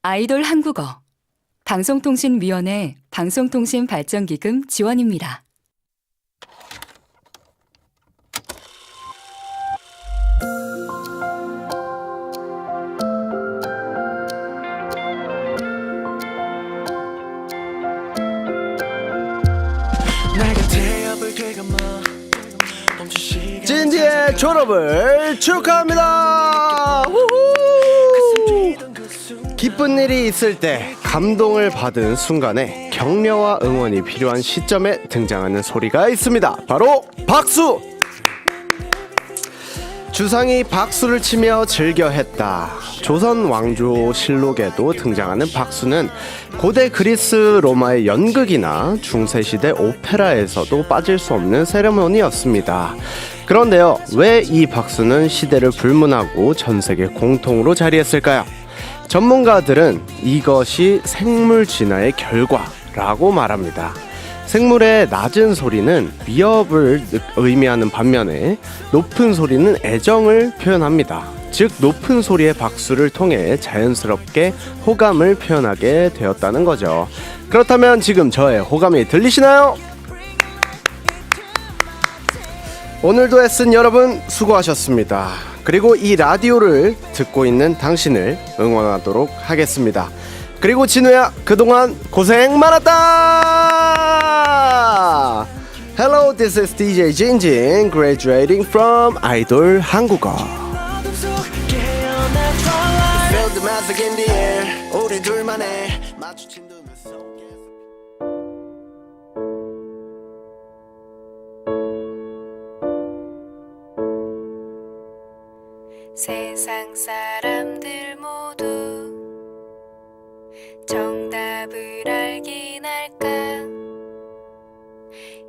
아이돌 한국어 방송통신위원회 방송통신발전기금 지원입니다. 진지의 졸업을 축하합니다. 우후! 기쁜 일이 있을 때, 감동을 받은 순간에 격려와 응원이 필요한 시점에 등장하는 소리가 있습니다. 바로 박수! 주상이 박수를 치며 즐겨했다. 조선 왕조실록에도 등장하는 박수는 고대 그리스 로마의 연극이나 중세시대 오페라에서도 빠질 수 없는 세레모니였습니다. 그런데요, 왜 이 박수는 시대를 불문하고 전 세계 공통으로 자리했을까요? 전문가들은 이것이 생물 진화의 결과라고 말합니다. 생물의 낮은 소리는 위협을 의미하는 반면에 높은 소리는 애정을 표현합니다. 즉, 높은 소리의 박수를 통해 자연스럽게 호감을 표현하게 되었다는 거죠. 그렇다면 지금 저의 호감이 들리시나요? 오늘도 애쓴 여러분 수고하셨습니다. 그리고 이 라디오를 듣고 있는 당신을 응원하도록 하겠습니다. 그리고 진우야, 그동안 고생 많았다. Hello, this is DJ 진진, graduating from 아이돌 한국어. 우리 둘만의 마주친 눈을 세상 사람들 모두 정답을 알긴 할까?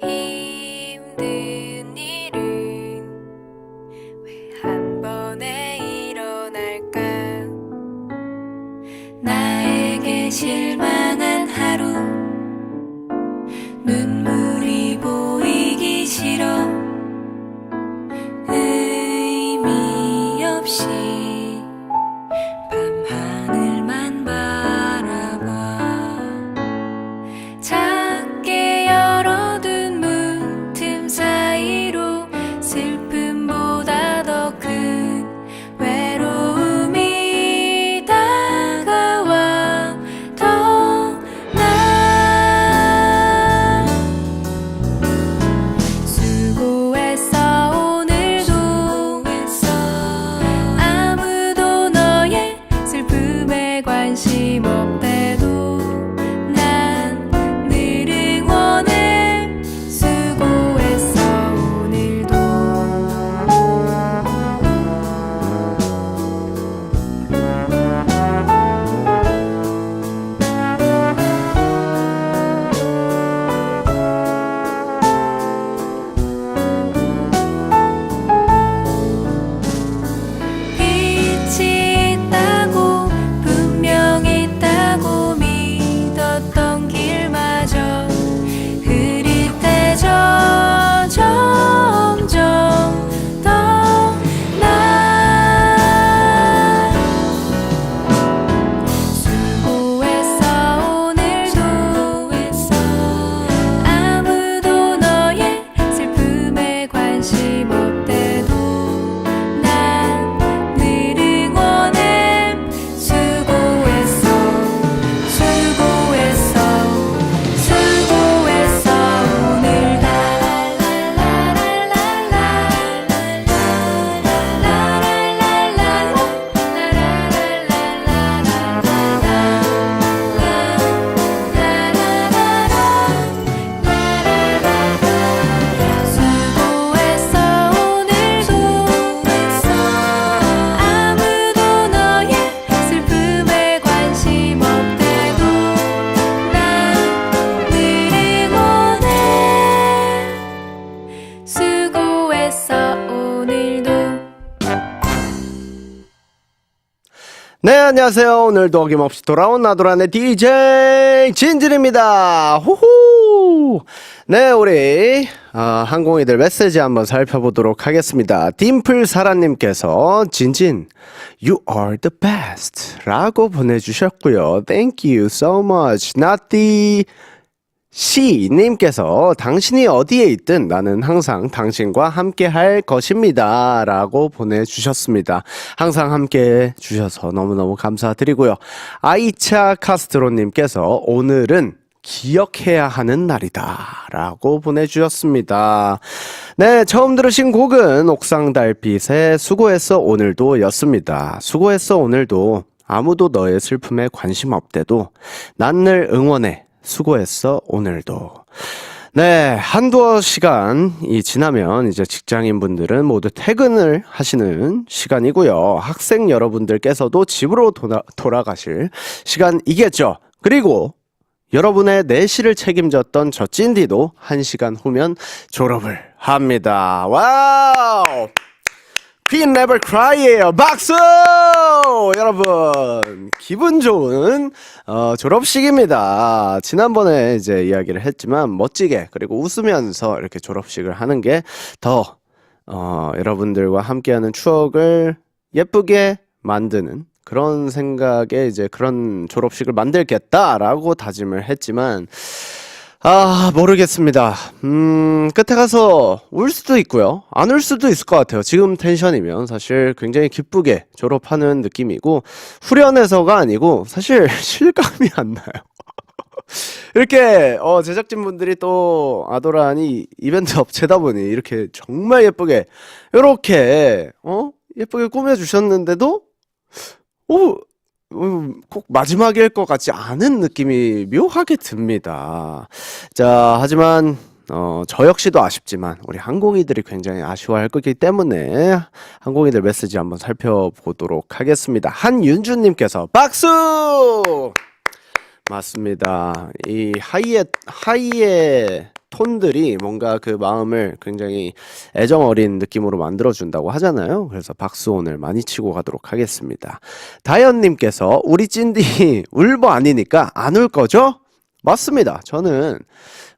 힘든 일은 왜 한 번에 일어날까? 나에게 실망한 하루, 눈물이 보이기 싫어. 의미 없이 밤하늘만 바라봐. 작게 열어둔 문틈 사이로 슬픔보다 더 큰 외로움이 다가와. 더 나 수고했어 오늘도. 아무도 너의 슬픔에 관심 없대도 난 늘 응원해. 수고했어 오늘도. 빛이 있다고 분명히 있다고 믿었던 길마저 흐릿해져. 점점 더 나 수고했어 오늘도. 아무도 너의 슬픔에 관심 없대도 난 늘 응원해. 수고했어 수고했어 수고했어 오늘. 수고했어 오늘도. 아무도 너의 슬픔에 관심 없대도 난 늘 응원해. 수고했어 오늘도. 네, 안녕하세요. 오늘도 어김없이 돌아온 나돌아의 DJ 진진입니다. 호호! 네, 우리 항공이들 메시지 한번 살펴보도록 하겠습니다. 딤플사라님께서 진진 You are the best 라고 보내주셨고요. Thank you so much. 나띠 시님께서 당신이 어디에 있든 나는 항상 당신과 함께 할 것입니다 라고 보내주셨습니다. 항상 함께 해주셔서 너무너무 감사드리고요. 아이차 카스트로님께서 오늘은 기억해야 하는 날이다 라고 보내주셨습니다. 네, 처음 들으신 곡은 옥상달빛의 수고했어 오늘도 였습니다. 수고했어 오늘도 아무도 너의 슬픔에 관심 없대도 난 늘 응원해 수고했어 오늘도. 네, 한두어 시간이 지나면 이제 직장인분들은 모두 퇴근을 하시는 시간이고요. 학생 여러분들께서도 집으로 돌아가실 시간이겠죠. 그리고 여러분의 내실을 책임졌던 저 찐디도 1시간 후면 졸업을 합니다. 와우! Queen Never Cry예요. 박수! 여러분, 기분 좋은 졸업식입니다. 지난번에 이제 이야기를 했지만 멋지게 그리고 웃으면서 이렇게 졸업식을 하는 게 더 여러분들과 함께하는 추억을 예쁘게 만드는 그런 생각에 이제 그런 졸업식을 만들겠다라고 다짐을 했지만 모르겠습니다. 끝에 가서 울 수도 있고요. 안 울 수도 있을 것 같아요. 지금 텐션이면 사실 굉장히 기쁘게 졸업하는 느낌이고 후련해서가 아니고 사실 실감이 안 나요. 이렇게 제작진분들이 또 아도란이 이벤트 업체다 보니 이렇게 정말 예쁘게 이렇게 예쁘게 꾸며주셨는데도 꼭 마지막일 것 같지 않은 느낌이 묘하게 듭니다. 자, 하지만 저 역시도 아쉽지만 우리 항공이들이 굉장히 아쉬워할 거기 때문에 항공이들 메시지 한번 살펴보도록 하겠습니다. 한윤주님께서 박수! 맞습니다. 이 하이의 톤들이 뭔가 그 마음을 굉장히 애정 어린 느낌으로 만들어준다고 하잖아요. 그래서 박수 오늘 많이 치고 가도록 하겠습니다. 다현님께서 우리 찐디 울보 아니니까 안 울 거죠? 맞습니다. 저는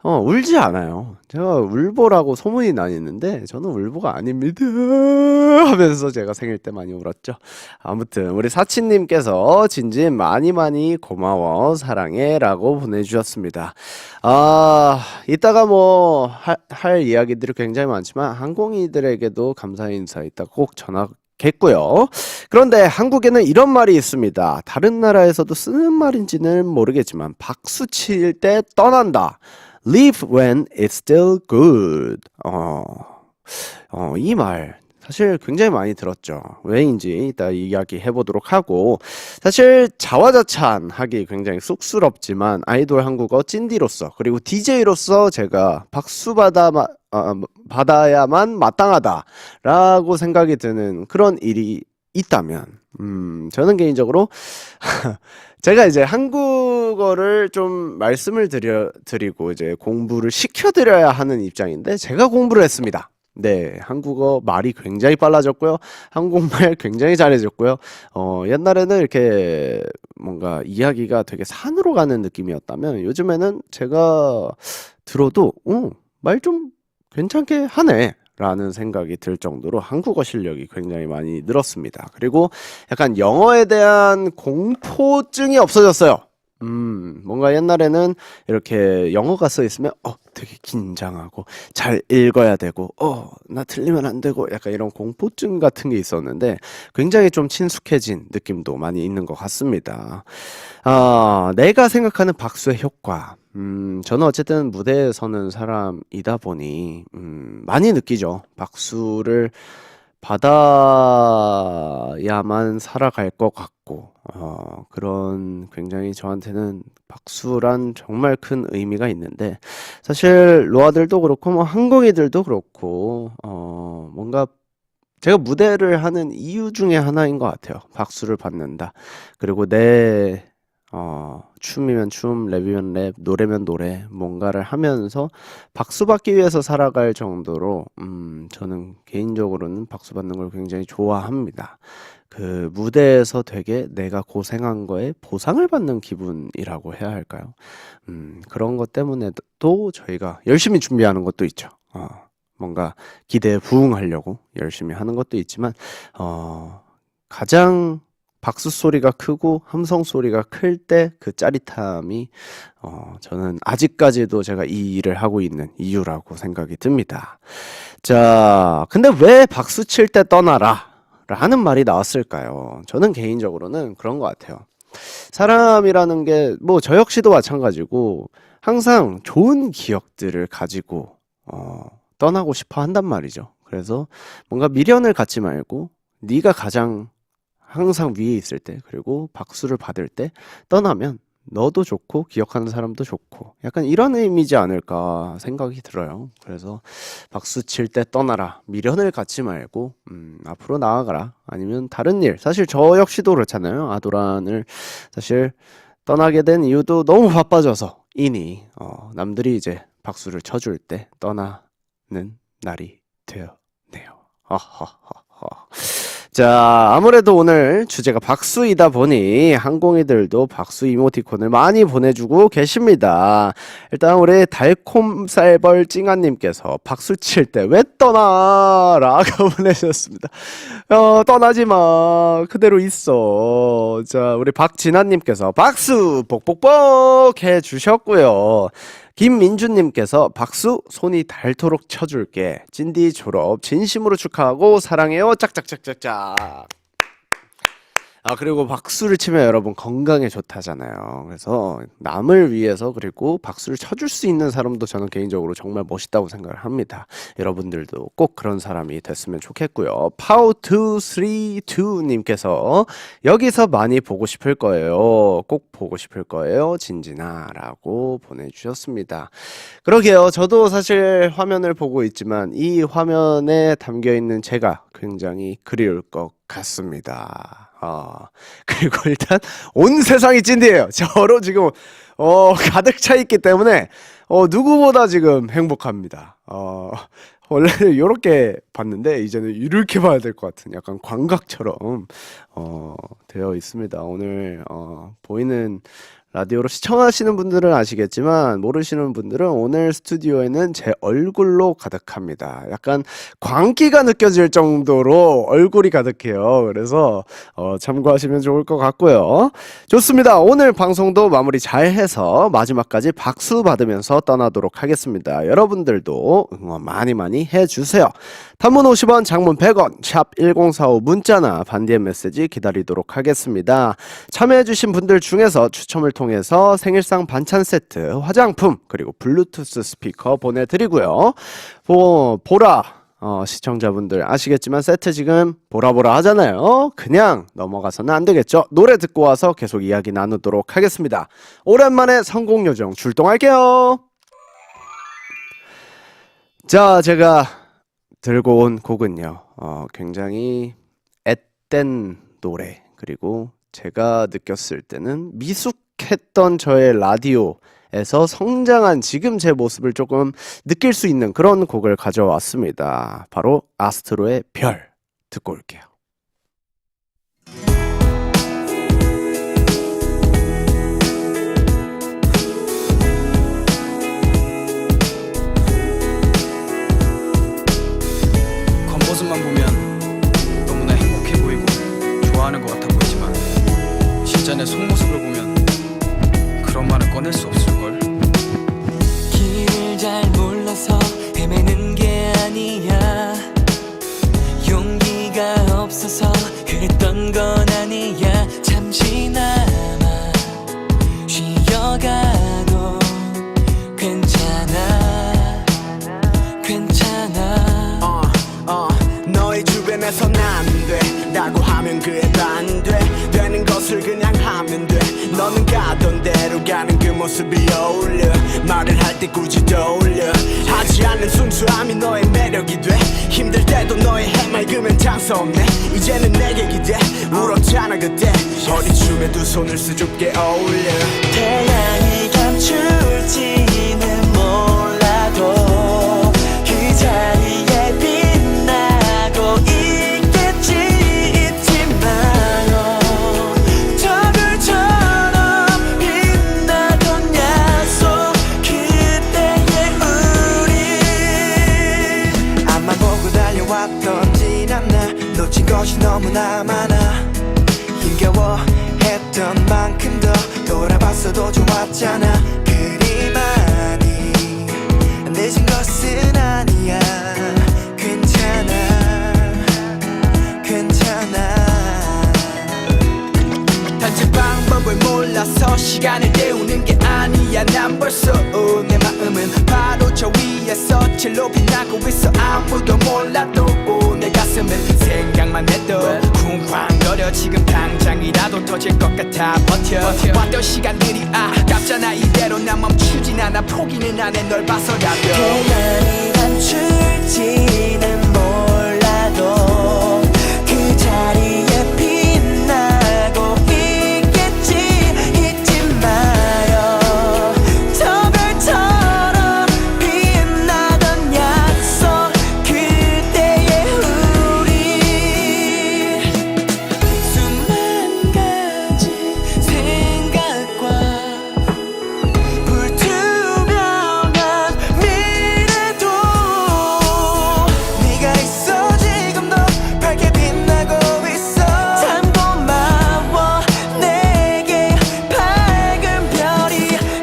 울지 않아요. 제가 울보라고 소문이 나있는데 저는 울보가 아닙니다 하면서 제가 생일 때 많이 울었죠. 아무튼 우리 사치님께서 진진 많이 고마워 사랑해 라고 보내주셨습니다. 이따가 뭐 할 이야기들이 굉장히 많지만 항공이들에게도 감사 인사 이따 꼭 전하겠고요. 그런데 한국에는 이런 말이 있습니다. 다른 나라에서도 쓰는 말인지는 모르겠지만 박수 칠 때 떠난다. Leave when it's still good. 이 말 사실 굉장히 많이 들었죠. 왜인지 이따 이야기 해보도록 하고, 사실 자화자찬하기 굉장히 쑥스럽지만 아이돌 한국어 찐디로서 그리고 DJ로서 제가 박수 받아야만 마땅하다라고 생각이 드는 그런 일이 있다면 저는 개인적으로 제가 이제 한국어를 좀 말씀을 드리고 이제 공부를 시켜드려야 하는 입장인데 제가 공부를 했습니다. 네, 한국어 말이 굉장히 빨라졌고요. 한국말 굉장히 잘해졌고요. 옛날에는 이렇게 뭔가 이야기가 되게 산으로 가는 느낌이었다면 요즘에는 제가 들어도 말 좀 괜찮게 하네 라는 생각이 들 정도로 한국어 실력이 굉장히 많이 늘었습니다. 그리고 약간 영어에 대한 공포증이 없어졌어요. 뭔가 옛날에는 이렇게 영어가 써 있으면 되게 긴장하고 잘 읽어야 되고 나 틀리면 안 되고 약간 이런 공포증 같은 게 있었는데 굉장히 좀 친숙해진 느낌도 많이 있는 것 같습니다. 내가 생각하는 박수의 효과. 저는 어쨌든 무대에 서는 사람이다 보니 많이 느끼죠. 박수를 받아야만 살아갈 것 같고 그런 굉장히 저한테는 박수란 정말 큰 의미가 있는데, 사실 로아들도 그렇고 뭐 항공이들도 그렇고 뭔가 제가 무대를 하는 이유 중에 하나인 것 같아요. 박수를 받는다. 그리고 내 춤이면 춤, 랩이면 랩, 노래면 노래, 뭔가를 하면서 박수 받기 위해서 살아갈 정도로 저는 개인적으로는 박수 받는 걸 굉장히 좋아합니다. 그 무대에서 되게 내가 고생한 거에 보상을 받는 기분이라고 해야 할까요? 그런 것 때문에 또 저희가 열심히 준비하는 것도 있죠. 뭔가 기대에 부응하려고 열심히 하는 것도 있지만, 가장 박수 소리가 크고 함성 소리가 클 때 그 짜릿함이, 저는 아직까지도 제가 이 일을 하고 있는 이유라고 생각이 듭니다. 자, 근데 왜 박수 칠 때 떠나라? 라는 말이 나왔을까요? 저는 개인적으로는 그런 것 같아요. 사람이라는 게, 뭐, 저 역시도 마찬가지고, 항상 좋은 기억들을 가지고, 떠나고 싶어 한단 말이죠. 그래서 뭔가 미련을 갖지 말고, 네가 가장 항상 위에 있을 때, 그리고 박수를 받을 때 떠나면 너도 좋고 기억하는 사람도 좋고 약간 이런 의미지 않을까 생각이 들어요. 그래서 박수 칠 때 떠나라, 미련을 갖지 말고 앞으로 나아가라. 아니면 다른 일, 사실 저 역시도 그렇잖아요. 아도란을 사실 떠나게 된 이유도 너무 바빠져서 이니 남들이 이제 박수를 쳐줄 때 떠나는 날이 되었네요. 자, 아무래도 오늘 주제가 박수이다 보니 항공이들도 박수 이모티콘을 많이 보내주고 계십니다. 일단 우리 달콤쌀벌 찡아님께서 박수 칠 때 왜 떠나? 라고 보내셨습니다. 떠나지 마. 그대로 있어. 자, 우리 박진아님께서 박수 복복복 해주셨고요. 김민주님께서 박수 손이 닳도록 쳐줄게. 찐디 졸업 진심으로 축하하고 사랑해요. 짝짝짝짝짝. 그리고 박수를 치면 여러분 건강에 좋다잖아요. 그래서 남을 위해서 그리고 박수를 쳐줄 수 있는 사람도 저는 개인적으로 정말 멋있다고 생각을 합니다. 여러분들도 꼭 그런 사람이 됐으면 좋겠고요. 파우232님께서 여기서 많이 보고 싶을 거예요. 꼭 보고 싶을 거예요. 진진아 라고 보내주셨습니다. 그러게요. 저도 사실 화면을 보고 있지만 이 화면에 담겨있는 제가 굉장히 그리울 것 같습니다. 그리고 일단 온 세상이 찐디예요. 저로 지금 가득 차 있기 때문에 누구보다 지금 행복합니다. 원래는 이렇게 봤는데 이제는 이렇게 봐야 될 것 같은 약간 광각처럼 되어 있습니다. 오늘 보이는 라디오로 시청하시는 분들은 아시겠지만 모르시는 분들은 오늘 스튜디오에는 제 얼굴로 가득합니다. 약간 광기가 느껴질 정도로 얼굴이 가득해요. 그래서 참고하시면 좋을 것 같고요. 좋습니다. 오늘 방송도 마무리 잘 해서 마지막까지 박수 받으면서 떠나도록 하겠습니다. 여러분들도 응원 많이 많이 해주세요. 단문 50원, 장문 100원, 샵 1045 문자나 반디의 메시지 기다리도록 하겠습니다. 참여해주신 분들 중에서 추첨을 통해서 생일상 반찬 세트, 화장품, 그리고 블루투스 스피커 보내드리고요. 보라 시청자분들 아시겠지만 세트 지금 보라보라 하잖아요. 그냥 넘어가서는 안 되겠죠. 노래 듣고 와서 계속 이야기 나누도록 하겠습니다. 오랜만에 성공요정 출동할게요. 자, 제가 들고 온 곡은요, 굉장히 앳된 노래, 그리고 제가 느꼈을 때는 미숙했던 저의 라디오에서 성장한 지금 제 모습을 조금 느낄 수 있는 그런 곡을 가져왔습니다. 바로 아스트로의 별 듣고 올게요. 겉모습만 보면 너무나 행복해 보이고 좋아하는 것 같아 보이지만 진짜 내 속모습을 보면 그런 말은 꺼낼 수 없을걸. 길을 잘 몰라서 헤매는 게 아니야. 용기가 없어서 그랬던 건 아니야. 잠시나마 쉬어가도 괜찮아. 괜찮아. 너의 주변에선 안 돼 라고 하면 그에 반대 되는 것을 그냥 하면 돼. 너는 가던 대로 가는 그 모습이 어울려. 말을 할 때 굳이 떠올려 하지 않는 순수함이 너의 매력이 돼. 힘들 때도 너의 해맑으면 장사 없네. 이제는 내게 기대. 울었잖아 그때 어리춤에 두 손을 수줍게 어울려. 태양이 감출지는 몰라도 그 자리에 빛나고 있겠지. 있지만 왔잖아. 그리 많이 늦은 것은 아니야. 괜찮아 괜찮아. 단지 방법을 몰라서 시간을 때우는 게 아니야. 난 벌써 내 마음은 바로 저 위에서 제일 빛나고 있어. 아무도 몰라도 내 가슴은 생각만 해도 쿵쾅거려. 지금 당장이라도 터질 것 같아. 버텨 왔던 시간들이 아깝잖아. 이대로 난 멈추진 않아. 포기는 안 해 널 봐서라도. 태양이 감출지는 몰라도 그 자리에 빛나고 있겠지. 잊지 마요. 저 별처럼 빛나던 약속 그때의 우리. 수만 가지 생각과 불투명한 미래도 네가 있어. 지금도 밝게 빛나고 있어. 참 고마워. 내게 밝은 별이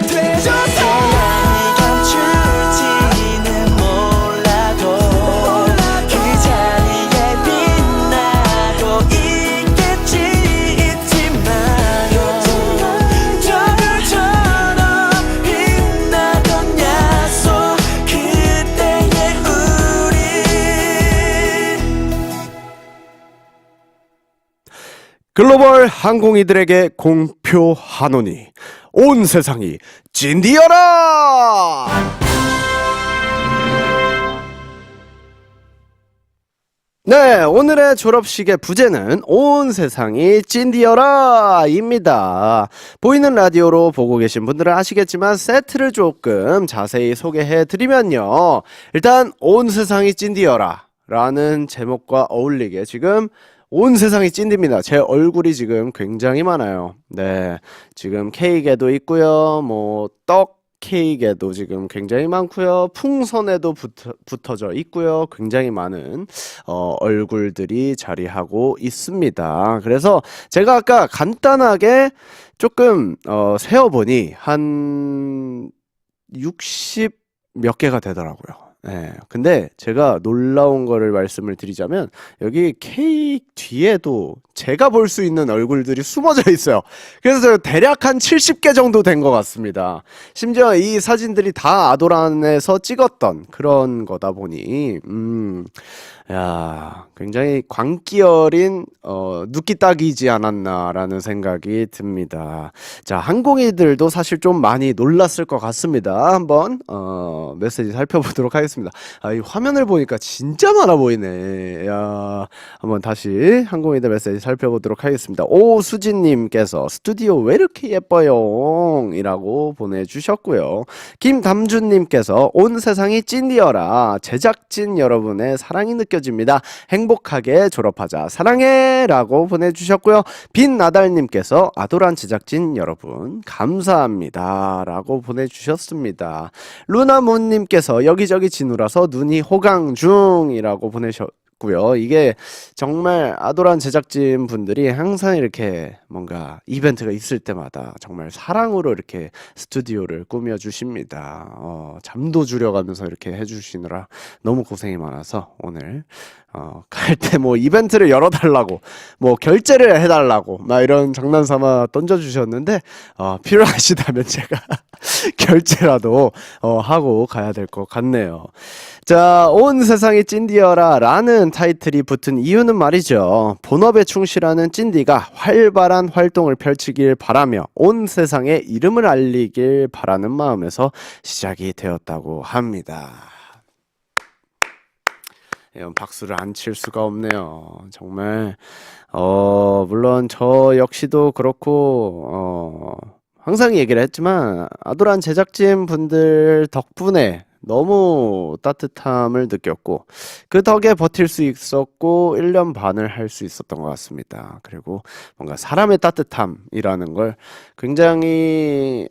돼줘서. 태양이 감출지는 몰라도 그 자리에 빛나고 있겠지. 잊지 마요. 저 별처럼 빛나던 약속 그때의 우리. 글로벌 항공이들에게 공표 한온이 온 세상이 찐디어라. 네, 오늘의 졸업식의 부제는 온 세상이 찐디어라입니다. 보이는 라디오로 보고 계신 분들은 아시겠지만 세트를 조금 자세히 소개해 드리면요. 일단 온 세상이 찐디어라 라는 제목과 어울리게 지금 온 세상이 찐디입니다. 제 얼굴이 지금 굉장히 많아요. 네, 지금 케이크에도 있고요. 뭐 떡 케이크에도 지금 굉장히 많고요. 풍선에도 붙어져 있고요. 굉장히 많은 얼굴들이 자리하고 있습니다. 그래서 제가 아까 간단하게 조금 세어보니 한 60 몇 개가 되더라고요. 네, 근데 제가 놀라운 거를 말씀을 드리자면 여기 케이크 뒤에도 제가 볼 수 있는 얼굴들이 숨어져 있어요. 그래서 대략 한 70개 정도 된 것 같습니다. 심지어 이 사진들이 다 아도란에서 찍었던 그런 거다 보니 야, 굉장히 광기 어린 눕기딱이지 않았나라는 생각이 듭니다. 자, 항공이들도 사실 좀 많이 놀랐을 것 같습니다. 한번 메시지 살펴보도록 하겠습니다. 아, 이 화면을 보니까 진짜 많아 보이네. 야, 한번 다시 항공이들 메시지 살펴보도록 하겠습니다. 오수진님께서 스튜디오 왜 이렇게 예뻐요? 이라고 보내주셨고요. 김담준님께서 온 세상이 찐디어라. 제작진 여러분의 사랑이 느껴집니다. 행복하게 졸업하자. 사랑해! 라고 보내주셨고요. 빛나달님께서 아도란 제작진 여러분 감사합니다. 라고 보내주셨습니다. 루나문님께서 여기저기 진우라서 눈이 호강 중이라고 보내셨고요. 이게 정말 아도란 제작진 분들이 항상 이렇게 뭔가 이벤트가 있을 때마다 정말 사랑으로 이렇게 스튜디오를 꾸며주십니다. 잠도 줄여가면서 이렇게 해주시느라 너무 고생이 많아서 오늘 갈 때 뭐 이벤트를 열어달라고 뭐 결제를 해달라고 막 이런 장난삼아 던져주셨는데 필요하시다면 제가 결제라도 하고 가야 될 것 같네요. 자, 온 세상이 찐디어라 라는 타이틀이 붙은 이유는 말이죠. 본업에 충실하는 찐디가 활발한 활동을 펼치길 바라며 온 세상에 이름을 알리길 바라는 마음에서 시작이 되었다고 합니다. 이건 박수를 안 칠 수가 없네요. 정말 물론 저 역시도 그렇고 항상 얘기를 했지만 아도란 제작진 분들 덕분에 너무 따뜻함을 느꼈고 그 덕에 버틸 수 있었고 1년 반을 할 수 있었던 것 같습니다. 그리고 뭔가 사람의 따뜻함이라는 걸 굉장히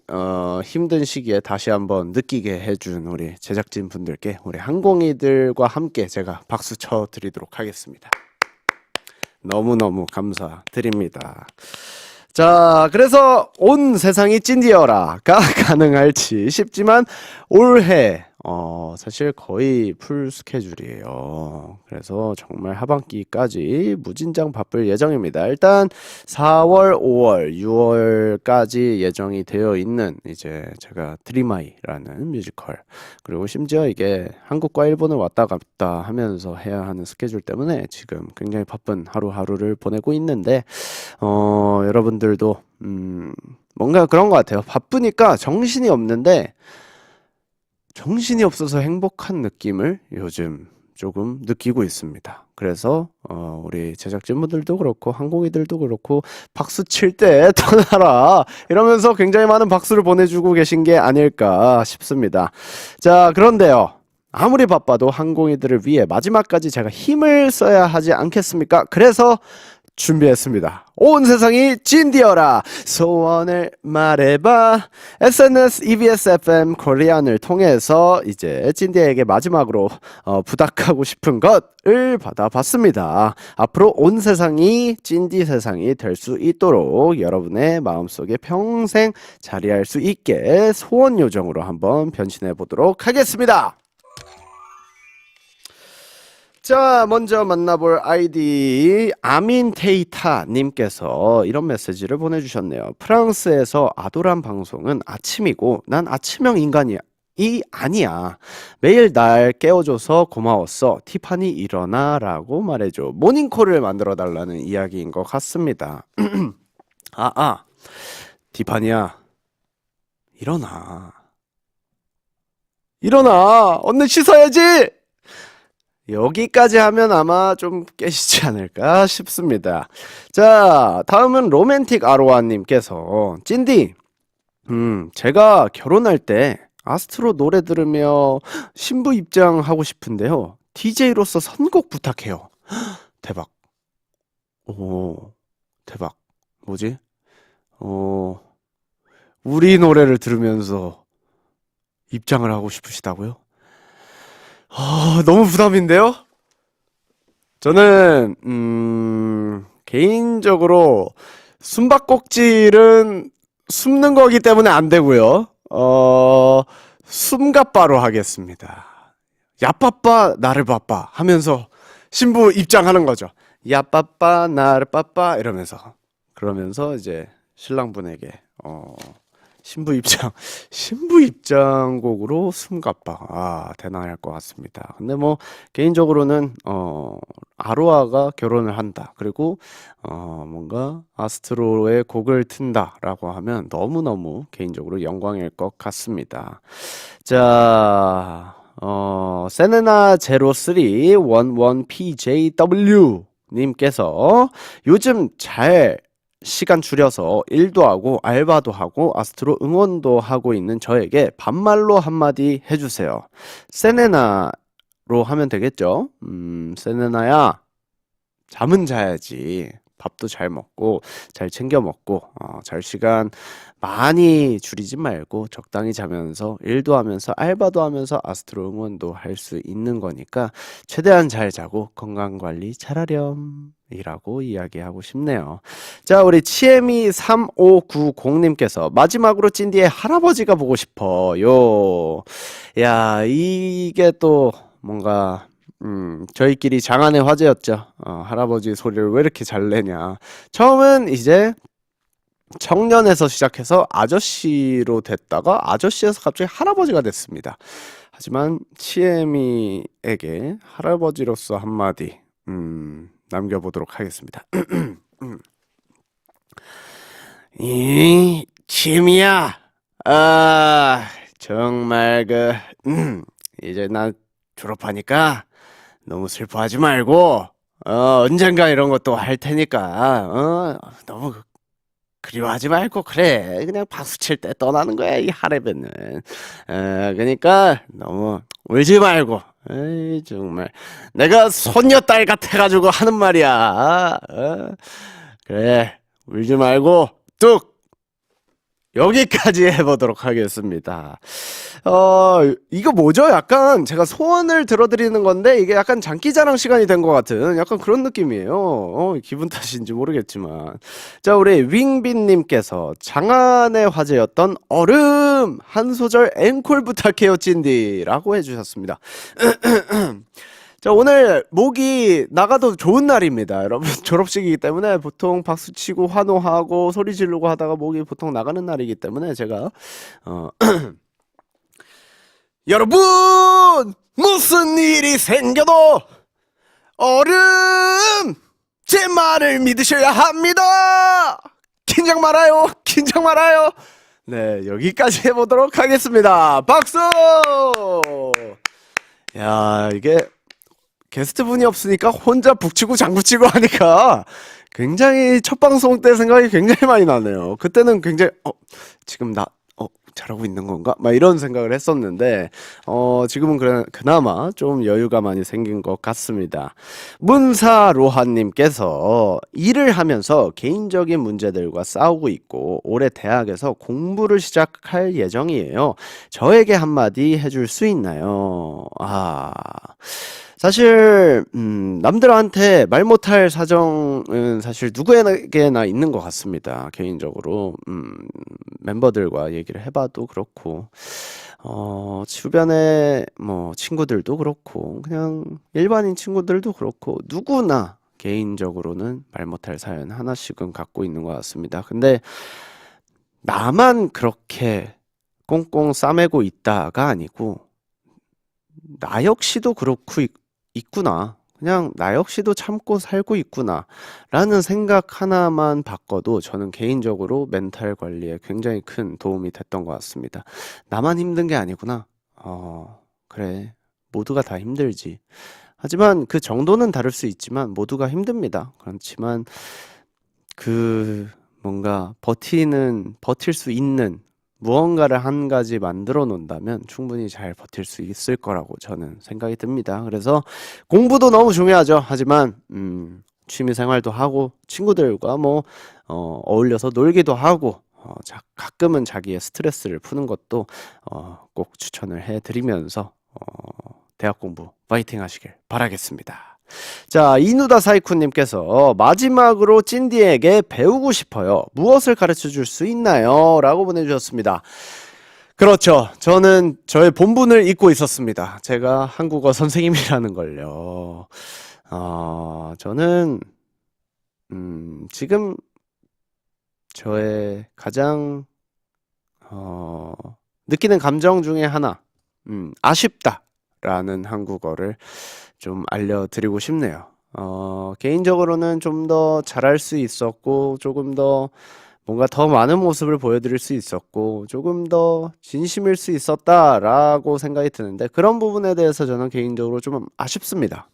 힘든 시기에 다시 한번 느끼게 해준 우리 제작진 분들께 우리 항공이들과 함께 제가 박수 쳐드리도록 하겠습니다. 너무너무 감사드립니다. 자, 그래서 온 세상이 찐디어라가 가능할지 싶지만 올해 사실 거의 풀 스케줄이에요. 그래서 정말 하반기까지 무진장 바쁠 예정입니다. 일단 4월, 5월, 6월까지 예정이 되어 있는 이제 제가 드림아이라는 뮤지컬, 그리고 심지어 이게 한국과 일본을 왔다 갔다 하면서 해야 하는 스케줄 때문에 지금 굉장히 바쁜 하루하루를 보내고 있는데 여러분들도 뭔가 그런 것 같아요. 바쁘니까 정신이 없는데 정신이 없어서 행복한 느낌을 요즘 조금 느끼고 있습니다. 그래서 우리 제작진분들도 그렇고 항공이들도 그렇고 박수 칠 때 떠나라 이러면서 굉장히 많은 박수를 보내주고 계신 게 아닐까 싶습니다. 자, 그런데요. 아무리 바빠도 항공이들을 위해 마지막까지 제가 힘을 써야 하지 않겠습니까? 그래서 준비했습니다. 온 세상이 찐디어라 소원을 말해봐. SNS EBS FM 코리안을 통해서 이제 찐디에게 마지막으로 부탁하고 싶은 것을 받아봤습니다. 앞으로 온 세상이 찐디 세상이 될 수 있도록 여러분의 마음속에 평생 자리할 수 있게 소원 요정으로 한번 변신해 보도록 하겠습니다. 자, 먼저 만나볼 아이디 아민테이타 님께서 이런 메시지를 보내주셨네요. 프랑스에서 아도란 방송은 아침이고 난 아침형 인간이야. 아니야. 매일 날 깨워줘서 고마웠어. 티파니 일어나 라고 말해줘. 모닝콜을 만들어 달라는 이야기인 것 같습니다. 티파니야, 일어나. 얼른 씻어야지. 여기까지 하면 아마 좀 깨시지 않을까 싶습니다. 자, 다음은 로맨틱 아로아님께서 찐디, 제가 결혼할 때 아스트로 노래 들으며 신부 입장하고 싶은데요. DJ로서 선곡 부탁해요. 대박. 오, 대박. 뭐지? 우리 노래를 들으면서 입장을 하고 싶으시다고요? 너무 부담인데요? 저는 개인적으로 숨바꼭질은 숨는 거기 때문에 안 되고요. 숨가빠로 하겠습니다. 야빠빠 나를 바빠 하면서 신부 입장하는 거죠. 야빠빠 나를 빠빠 이러면서, 그러면서 이제 신랑분에게 신부 입장곡으로 숨가빠 대단할 것 같습니다. 근데 뭐 개인적으로는 아로아가 결혼을 한다, 그리고 뭔가 아스트로의 곡을 튼다라고 하면 너무너무 개인적으로 영광일 것 같습니다. 자, 세네나 0311PJW 님께서 요즘 잘 시간 줄여서 일도 하고 알바도 하고 아스트로 응원도 하고 있는 저에게 반말로 한마디 해주세요. 세네나로 하면 되겠죠? 세네나야, 잠은 자야지. 밥도 잘 먹고 잘 챙겨 먹고 잘 시간 많이 줄이지 말고 적당히 자면서 일도 하면서 알바도 하면서 아스트로 응원도 할 수 있는 거니까 최대한 잘 자고 건강관리 잘하렴 이라고 이야기하고 싶네요. 자, 우리 치에미 3590님께서 마지막으로 찐디의 할아버지가 보고 싶어요. 야, 이게 또 뭔가 저희끼리 장안의 화제였죠. 할아버지 소리를 왜 이렇게 잘 내냐. 처음은 이제 청년에서 시작해서 아저씨로 됐다가 아저씨에서 갑자기 할아버지가 됐습니다. 하지만 치에미에게 할아버지로서 한마디 남겨보도록 하겠습니다. 치에미야, 정말 이제 난 졸업하니까 너무 슬퍼하지 말고 언젠가 이런 것도 할 테니까 너무 그리워하지 말고, 그래, 그냥 박수 칠 때 떠나는 거야 이 할애비는. 그러니까 너무 울지 말고. 에이, 정말 내가 손녀딸 같아가지고 하는 말이야. 그래, 울지 말고 뚝 여기까지 해보도록 하겠습니다. 이거 뭐죠? 약간 제가 소원을 들어드리는 건데 이게 약간 장기자랑 시간이 된 것 같은 약간 그런 느낌이에요. 기분 탓인지 모르겠지만. 자, 우리 윙빈님께서 장안의 화제였던 얼음 한 소절 앵콜 부탁해요 찐디라고 해주셨습니다. 자, 오늘 목이 나가도 좋은 날입니다. 여러분, 졸업식이기 때문에 보통 박수치고 환호하고 소리 지르고 하다가 목이 보통 나가는 날이기 때문에 제가 여러분, 무슨 일이 생겨도 얼음 제 말을 믿으셔야 합니다. 긴장 말아요. 긴장 말아요. 네, 여기까지 해보도록 하겠습니다. 박수. 야, 이게 게스트분이 없으니까 혼자 북치고 장구치고 하니까 굉장히 첫 방송 때 생각이 굉장히 많이 나네요. 그때는 굉장히 지금 나 잘하고 있는 건가? 막 이런 생각을 했었는데 지금은 그나마 좀 여유가 많이 생긴 것 같습니다. 문사로하님께서 일을 하면서 개인적인 문제들과 싸우고 있고 올해 대학에서 공부를 시작할 예정이에요. 저에게 한마디 해줄 수 있나요? 사실 남들한테 말 못할 사정은 사실 누구에게나 있는 것 같습니다. 개인적으로 멤버들과 얘기를 해봐도 그렇고 주변에 뭐 친구들도 그렇고 그냥 일반인 친구들도 그렇고 누구나 개인적으로는 말 못할 사연 하나씩은 갖고 있는 것 같습니다. 근데 나만 그렇게 꽁꽁 싸매고 있다가 아니고 나 역시도 그렇고 있구나. 그냥 나 역시도 참고 살고 있구나. 라는 생각 하나만 바꿔도 저는 개인적으로 멘탈 관리에 굉장히 큰 도움이 됐던 것 같습니다. 나만 힘든 게 아니구나. 그래. 모두가 다 힘들지. 하지만 그 정도는 다를 수 있지만 모두가 힘듭니다. 그렇지만 뭔가 버틸 수 있는 무언가를 한 가지 만들어 놓는다면 충분히 잘 버틸 수 있을 거라고 저는 생각이 듭니다. 그래서 공부도 너무 중요하죠. 하지만 취미 생활도 하고 친구들과 어울려서 놀기도 하고 가끔은 자기의 스트레스를 푸는 것도 꼭 추천을 해드리면서 대학 공부 파이팅 하시길 바라겠습니다. 자, 이누다 사이쿠님께서 마지막으로 찐디에게 배우고 싶어요. 무엇을 가르쳐 줄 수 있나요? 라고 보내주셨습니다. 그렇죠. 저는 저의 본분을 잊고 있었습니다. 제가 한국어 선생님이라는 걸요. 저는 지금 저의 가장 느끼는 감정 중에 하나, 아쉽다라는 한국어를 좀 알려드리고 싶네요. 개인적으로는 좀 더 잘할 수 있었고, 조금 더 뭔가 더 많은 모습을 보여드릴 수 있었고, 조금 더 진심일 수 있었다라고 생각이 드는데, 그런 부분에 대해서 저는 개인적으로 좀 아쉽습니다.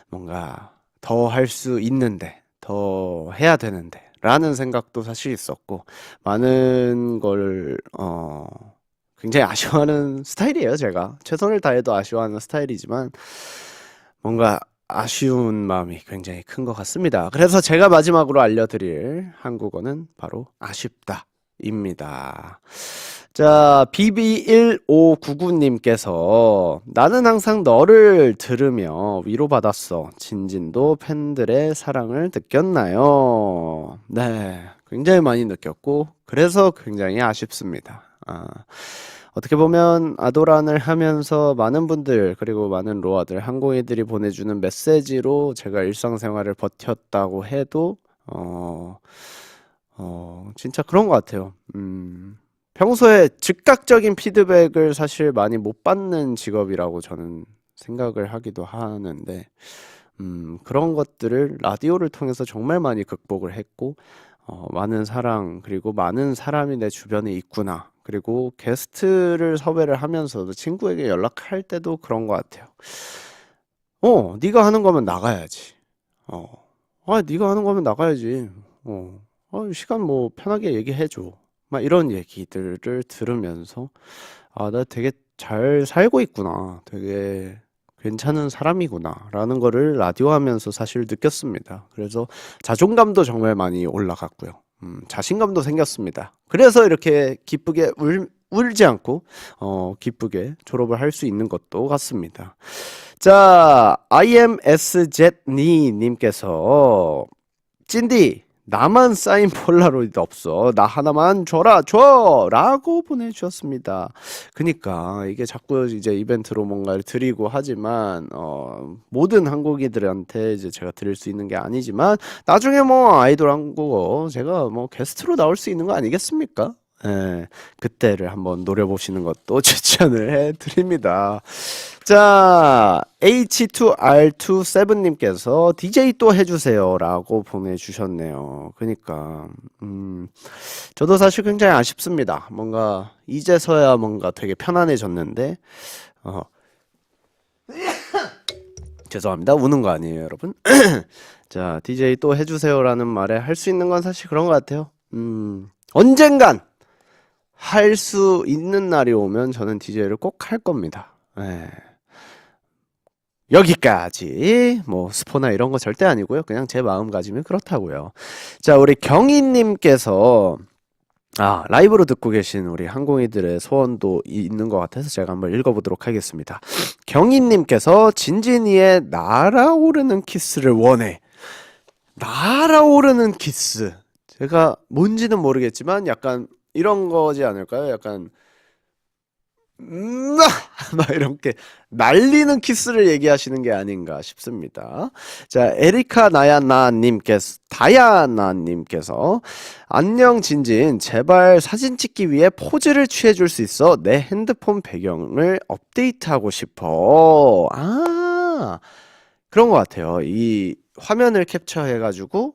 뭔가 더 할 수 있는데, 더 해야 되는데, 라는 생각도 사실 있었고, 많은 걸, 굉장히 아쉬워하는 스타일이에요, 제가. 최선을 다해도 아쉬워하는 스타일이지만, 뭔가 아쉬운 마음이 굉장히 큰 것 같습니다. 그래서 제가 마지막으로 알려드릴 한국어는 바로 아쉽다입니다. 자, BB1599님께서 나는 항상 너를 들으며 위로받았어. 진진도 팬들의 사랑을 느꼈나요? 네, 굉장히 많이 느꼈고, 그래서 굉장히 아쉽습니다. 어떻게 보면 아도란을 하면서 많은 분들 그리고 많은 로아들 항공이들이 보내주는 메시지로 제가 일상생활을 버텼다고 해도 진짜 그런 것 같아요. 평소에 즉각적인 피드백을 사실 많이 못 받는 직업이라고 저는 생각을 하기도 하는데 그런 것들을 라디오를 통해서 정말 많이 극복을 했고 많은 사랑 그리고 많은 사람이 내 주변에 있구나. 그리고 게스트를 섭외를 하면서도 친구에게 연락할 때도 그런 것 같아요. 네가 하는 거면 나가야지. 네가 하는 거면 나가야지. 시간 뭐 편하게 얘기해줘. 막 이런 얘기들을 들으면서 나 되게 잘 살고 있구나. 되게 괜찮은 사람이구나. 라는 거를 라디오 하면서 사실 느꼈습니다. 그래서 자존감도 정말 많이 올라갔고요. 자신감도 생겼습니다. 그래서 이렇게 기쁘게 울지 않고 기쁘게 졸업을 할 수 있는 것도 같습니다. 자, IMSZ니 님께서 찐디 나만 사인 폴라로이드 없어. 나 하나만 줘라 줘! 라고 보내주셨습니다. 그니까 이게 자꾸 이제 이벤트로 뭔가를 드리고 하지만 모든 한국인들한테 이제 제가 드릴 수 있는 게 아니지만 나중에 뭐 아이돌 한국어 제가 뭐 게스트로 나올 수 있는 거 아니겠습니까? 예, 그때를 한번 노려보시는 것도 추천을 해드립니다. 자, H2R27님께서 DJ 또 해주세요 라고 보내주셨네요. 그러니까 저도 사실 굉장히 아쉽습니다. 뭔가 이제서야 뭔가 되게 편안해졌는데 죄송합니다. 우는 거 아니에요 여러분. 자, DJ 또 해주세요 라는 말에 할 수 있는 건 사실 그런 것 같아요. 언젠간 할 수 있는 날이 오면 저는 DJ를 꼭 할 겁니다. 예. 여기까지. 뭐 스포나 이런 거 절대 아니고요. 그냥 제 마음가짐이 그렇다고요. 자, 우리 경희님께서 라이브로 듣고 계신 우리 항공이들의 소원도 있는 것 같아서 제가 한번 읽어보도록 하겠습니다. 경희님께서 진진이의 날아오르는 키스를 원해. 날아오르는 키스. 제가 뭔지는 모르겠지만 약간 이런 거지 않을까요? 약간 막 이렇게 날리는 키스를 얘기하시는 게 아닌가 싶습니다. 자, 에리카 다야나님께서 안녕 진진, 제발 사진 찍기 위해 포즈를 취해줄 수 있어. 내 핸드폰 배경을 업데이트하고 싶어. 그런 것 같아요. 이 화면을 캡처해가지고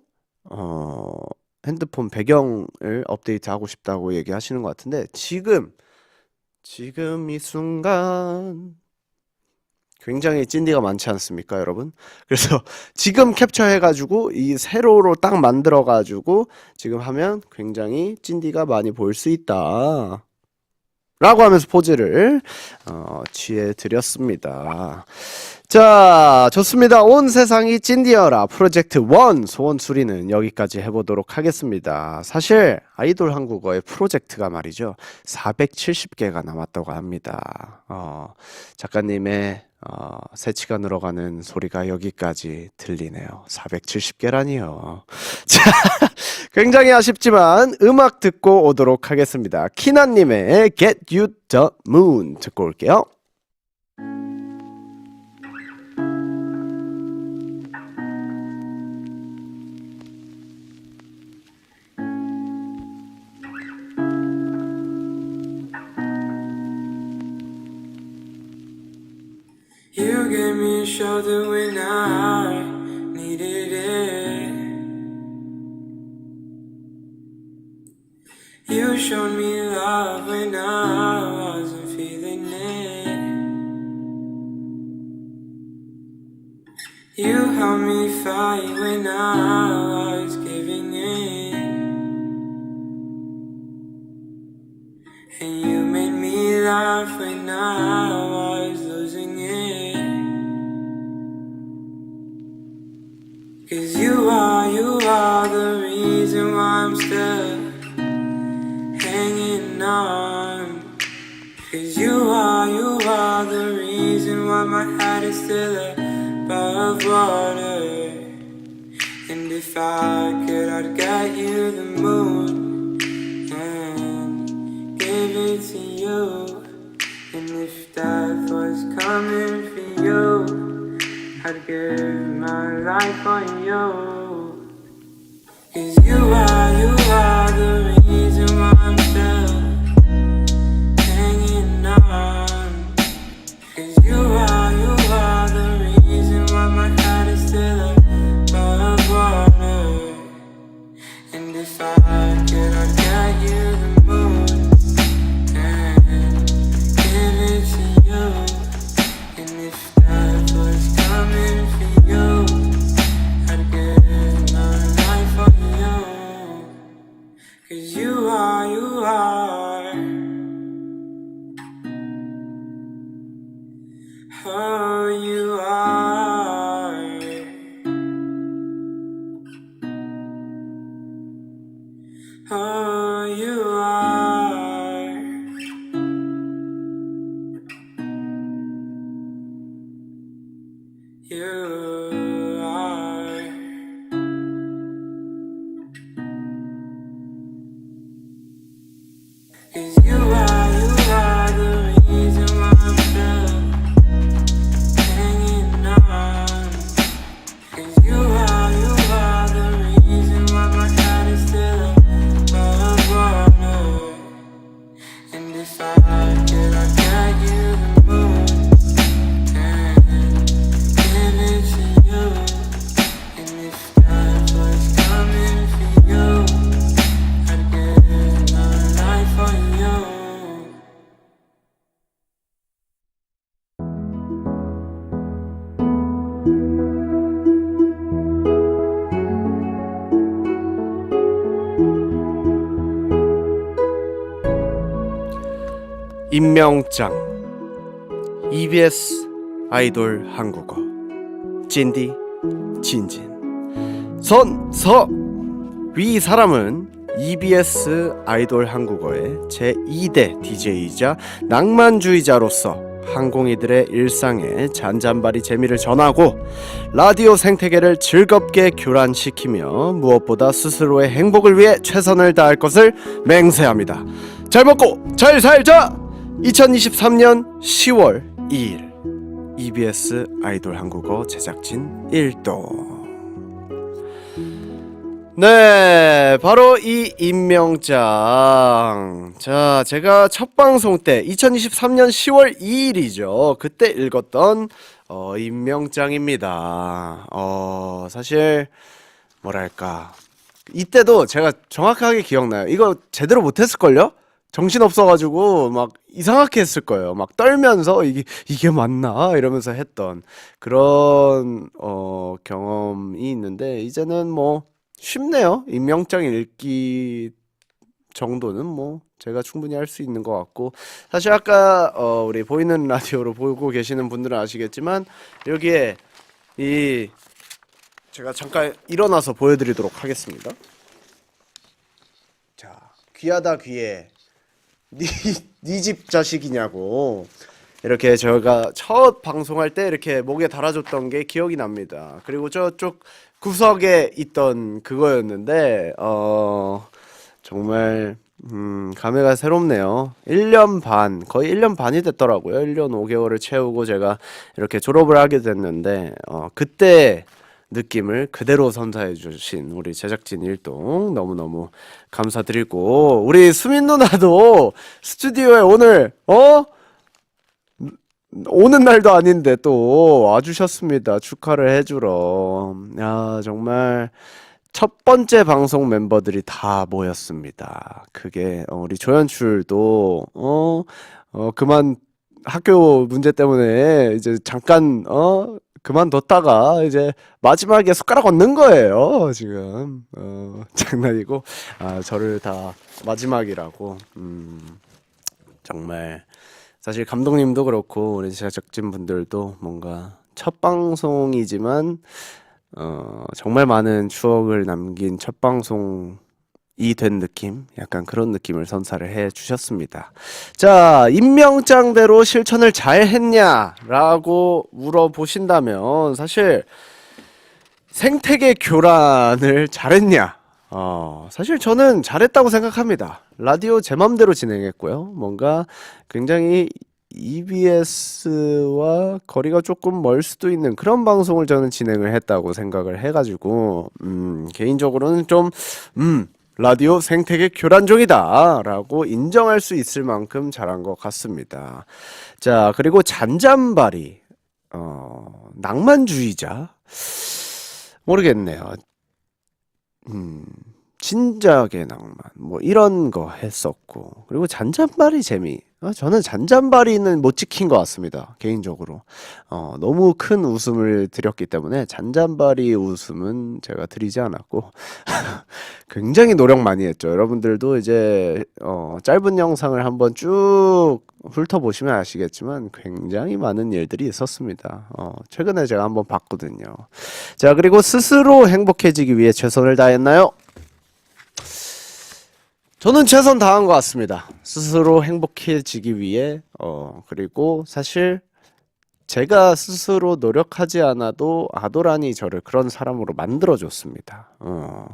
핸드폰 배경을 업데이트하고 싶다고 얘기하시는 것 같은데 지금 이 순간 굉장히 찐디가 많지 않습니까, 여러분? 그래서 지금 캡처해가지고 이 세로로 딱 만들어가지고 지금 하면 굉장히 찐디가 많이 보일 수 있다. 라고 하면서 포즈를 취해드렸습니다. 자, 좋습니다. 온 세상이 찐디어라 프로젝트 1 소원 수리는 여기까지 해보도록 하겠습니다. 사실 아이돌 한국어의 프로젝트가 말이죠 470개가 남았다고 합니다. 작가님의 새치가 늘어가는 소리가 여기까지 들리네요. 470개라니요. 자, 굉장히 아쉽지만 음악 듣고 오도록 하겠습니다. 키나님의 Get You The Moon 듣고 올게요. You gave me a shoulder when I needed it. You showed me love when I wasn't feeling it. You helped me fight when I was giving in. And you made me laugh when I was losing it. 'Cause you are the reason why I'm still hanging on. 'Cause you are the reason why my head is still above water. And if I could, I'd get you the moon and give it to you. And if death was coming for you, I'd give my life for you. 'Cause you are the reason why I'm still hanging on. 'Cause you are the reason why my head is still above water. And if I could, I'd get you the moon and give it to you. And if death was coming for you, I'd give my life for you. 'Cause you are oh, you are. you are. 'Cause you are the reason why I'm still hanging on. 'Cause you are the reason why my head is still above water. And if I could, I'd get you the moon and give it to you. And if that was coming for you, I'd give my life for you. 임명장 EBS 아이돌 한국어 진디 진진 선서 위 사람은 EBS 아이돌 한국어의 제2대 DJ이자 낭만주의자로서 항공이들의 일상에 잔잔바리 재미를 전하고 라디오 생태계를 즐겁게 교란시키며 무엇보다 스스로의 행복을 위해 최선을 다할 것을 맹세합니다. 잘 먹고 잘 살자! 2023년 10월 2일 EBS 아이돌 한국어 제작진 1동. 네, 바로 이 임명장. 자, 제가 첫 방송 때 2023년 10월 2일이죠. 그때 읽었던 임명장입니다. 사실 뭐랄까, 이때도 제가 정확하게 기억나요. 이거 제대로 못했을걸요? 정신없어가지고 막 이상하게 했을 거예요. 막 떨면서 이게 맞나? 이러면서 했던 그런 경험이 있는데, 이제는 뭐 쉽네요. 임명장 읽기 정도는 뭐 제가 충분히 할 수 있는 것 같고, 사실 아까 우리 보이는 라디오로 보고 계시는 분들은 아시겠지만, 여기에 제가 잠깐 일어나서 보여드리도록 하겠습니다. 자, 귀하다 귀해. 네 집 자식이냐고 이렇게 제가 첫 방송할 때 이렇게 목에 달아줬던 게 기억이 납니다. 그리고 저쪽 구석에 있던 그거였는데 정말 감회가 새롭네요. 1년 반, 거의 1년 반이 됐더라고요. 1년 5개월을 채우고 제가 이렇게 졸업을 하게 됐는데 그때 느낌을 그대로 선사해 주신 우리 제작진 일동 너무너무 감사드리고, 우리 수민 누나도 스튜디오에 오늘 오는 날도 아닌데 또 와주셨습니다. 축하를 해주러. 야, 정말 첫 번째 방송 멤버들이 다 모였습니다. 그게 우리 조연출도 그만 학교 문제 때문에 이제 잠깐 그만뒀다가 이제 마지막에 숟가락 얹는 거예요. 지금 장난이고, 저를 다 마지막이라고. 정말 사실 감독님도 그렇고 우리 제작진 분들도 뭔가 첫 방송이지만 정말 많은 추억을 남긴 첫 방송이 된 느낌, 약간 그런 느낌을 선사를 해 주셨습니다. 자, 임명장대로 실천을 잘 했냐라고 물어보신다면, 사실 생태계 교란을 잘했냐? 사실 저는 잘했다고 생각합니다. 라디오 제 맘대로 진행했고요. 뭔가 굉장히 EBS와 거리가 조금 멀 수도 있는 그런 방송을 저는 진행을 했다고 생각을 해가지고 개인적으로는 좀 라디오 생태계 교란종이다 라고 인정할 수 있을 만큼 잘한 것 같습니다. 자, 그리고 잔잔바리, 낭만주의자, 모르겠네요. 진작의 낭만, 뭐 이런 거 했었고, 그리고 잔잔바리 재미, 저는 잔잔바리는 못 지킨 것 같습니다. 개인적으로 너무 큰 웃음을 드렸기 때문에 잔잔바리 웃음은 제가 드리지 않았고 굉장히 노력 많이 했죠. 여러분들도 이제 짧은 영상을 한번 쭉 훑어보시면 아시겠지만 굉장히 많은 일들이 있었습니다. 최근에 제가 한번 봤거든요. 자, 그리고 스스로 행복해지기 위해 최선을 다했나요? 저는 최선 다한 것 같습니다. 스스로 행복해지기 위해 그리고 사실 제가 스스로 노력하지 않아도 아도란이 저를 그런 사람으로 만들어줬습니다.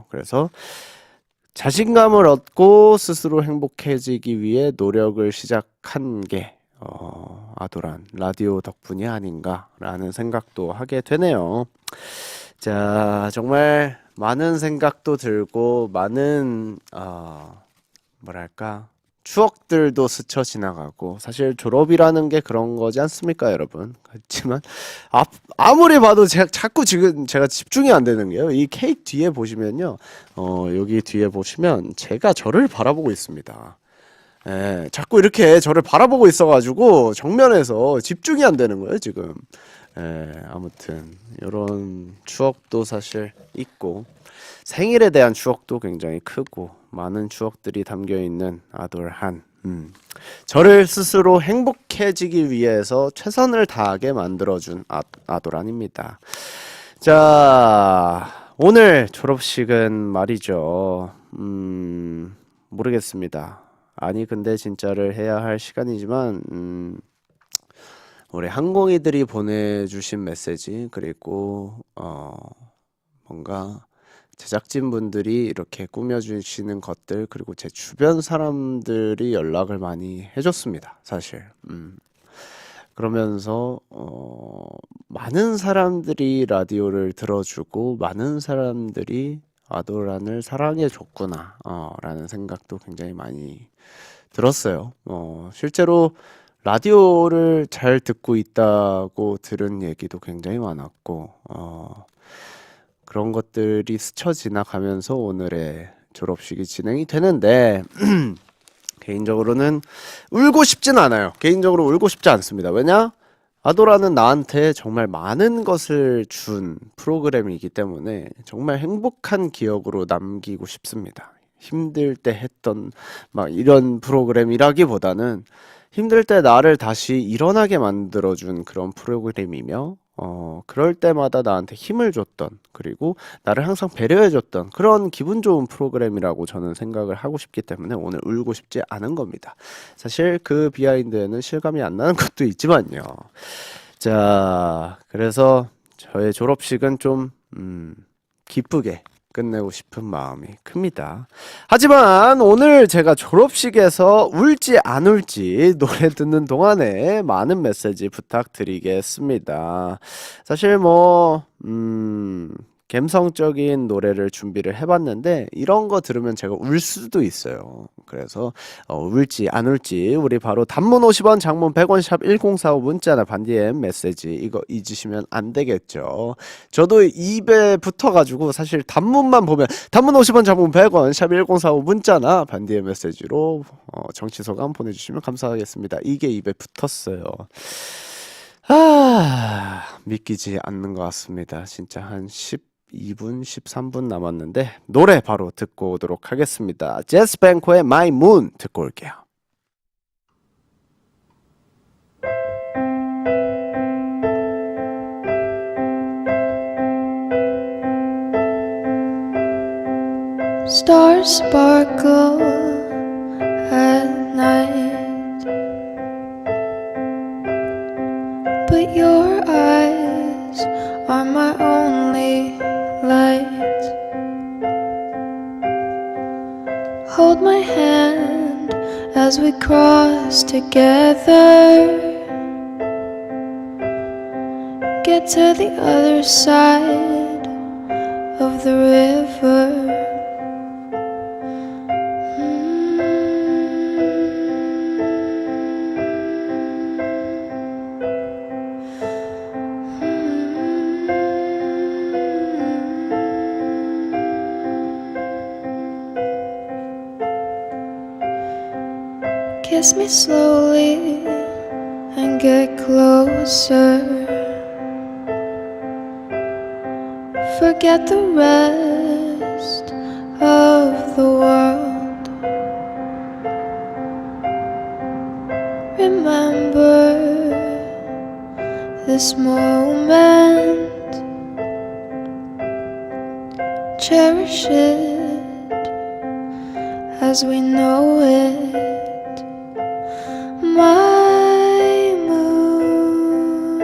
그래서 자신감을 얻고 스스로 행복해지기 위해 노력을 시작한 게 아도란 라디오 덕분이 아닌가라는 생각도 하게 되네요. 자, 정말 많은 생각도 들고 많은 뭐랄까 추억들도 스쳐 지나가고 사실 졸업이라는 게 그런 거지 않습니까, 여러분? 그렇지만 아무리 봐도 자꾸 지금 제가 집중이 안 되는 게요. 이 케이크 뒤에 보시면요, 여기 뒤에 보시면 제가 저를 바라보고 있습니다. 예, 자꾸 이렇게 저를 바라보고 있어가지고 정면에서 집중이 안 되는 거예요, 지금. 예, 아무튼 이런 추억도 사실 있고 생일에 대한 추억도 굉장히 크고 많은 추억들이 담겨 있는 아돌한. 저를 스스로 행복해지기 위해서 최선을 다하게 만들어준 아돌한입니다. 자, 오늘 졸업식은 말이죠. 모르겠습니다. 아니 근데 진짜를 해야 할 시간이지만 우리 항공이들이 보내주신 메시지 그리고 뭔가 제작진분들이 이렇게 꾸며주시는 것들 그리고 제 주변 사람들이 연락을 많이 해줬습니다. 사실 그러면서 많은 사람들이 라디오를 들어주고 많은 사람들이 아도란을 사랑해줬구나 라는 생각도 굉장히 많이 들었어요. 실제로 라디오를 잘 듣고 있다고 들은 얘기도 굉장히 많았고 그런 것들이 스쳐 지나가면서 오늘의 졸업식이 진행이 되는데 개인적으로는 울고 싶진 않아요. 개인적으로 울고 싶지 않습니다. 왜냐? 아도라는 나한테 정말 많은 것을 준 프로그램이기 때문에 정말 행복한 기억으로 남기고 싶습니다. 힘들 때 했던 막 이런 프로그램이라기보다는 힘들 때 나를 다시 일어나게 만들어준 그런 프로그램이며 그럴 때마다 나한테 힘을 줬던 그리고 나를 항상 배려해줬던 그런 기분 좋은 프로그램이라고 저는 생각을 하고 싶기 때문에 오늘 울고 싶지 않은 겁니다. 사실 그 비하인드에는 실감이 안 나는 것도 있지만요. 자, 그래서 저의 졸업식은 좀 기쁘게 끝내고 싶은 마음이 큽니다. 하지만 오늘 제가 졸업식에서 울지 안 울지 노래 듣는 동안에 많은 메시지 부탁드리겠습니다. 사실 감성적인 노래를 준비를 해봤는데 이런 거 들으면 제가 울 수도 있어요. 그래서 울지 안 울지 우리 바로 단문 50원 장문 100원 샵 1045 문자나 반디엠 메시지 이거 잊으시면 안 되겠죠. 저도 입에 붙어가지고 사실 단문만 보면 단문 50원 장문 100원 샵 1045 문자나 반디엠 메시지로 정치소감 보내주시면 감사하겠습니다. 이게 입에 붙었어요. 믿기지 않는 것 같습니다. 진짜 한 12분, 13분 남았는데 노래 바로 듣고 오도록 하겠습니다. 제스 뱅코의 My Moon 듣고 올게요. Stars sparkle at night, but your eyes are my only light. Hold my hand as we cross together. Get to the other side of the river. Kiss me slowly and get closer. Forget the rest of the world. Remember this moment. Cherish it as we know it. My moon,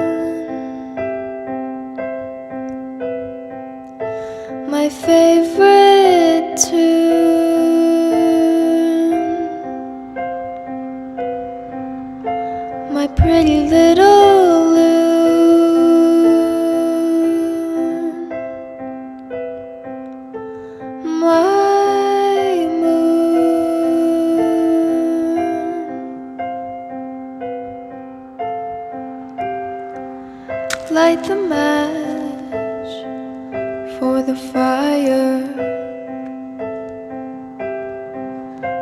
my pretty little loon, my moon. Light the match for the fire.